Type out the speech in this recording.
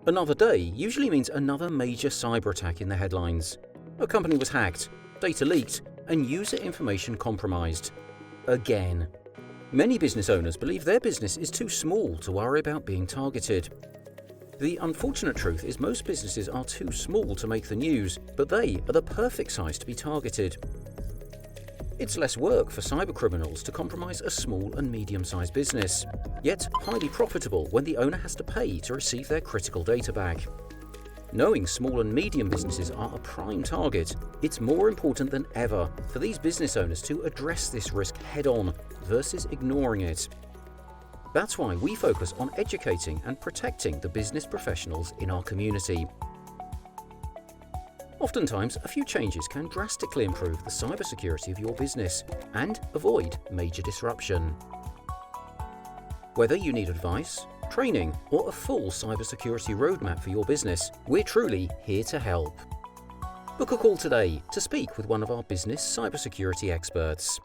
Another day usually means another major cyber attack in the headlines. A company was hacked, data leaked, and user information compromised. Again. Many business owners believe their business is too small to worry about being targeted. The unfortunate truth is most businesses are too small to make the news, but they are the perfect size to be targeted. It's less work for cybercriminals to compromise a small and medium-sized business, yet highly profitable when the owner has to pay to receive their critical data back. Knowing small and medium businesses are a prime target, it's more important than ever for these business owners to address this risk head-on versus ignoring it. That's why we focus on educating and protecting the business professionals in our community. Oftentimes, a few changes can drastically improve the cybersecurity of your business and avoid major disruption. Whether you need advice, training, or a full cybersecurity roadmap for your business, we're truly here to help. Book a call today to speak with one of our business cybersecurity experts.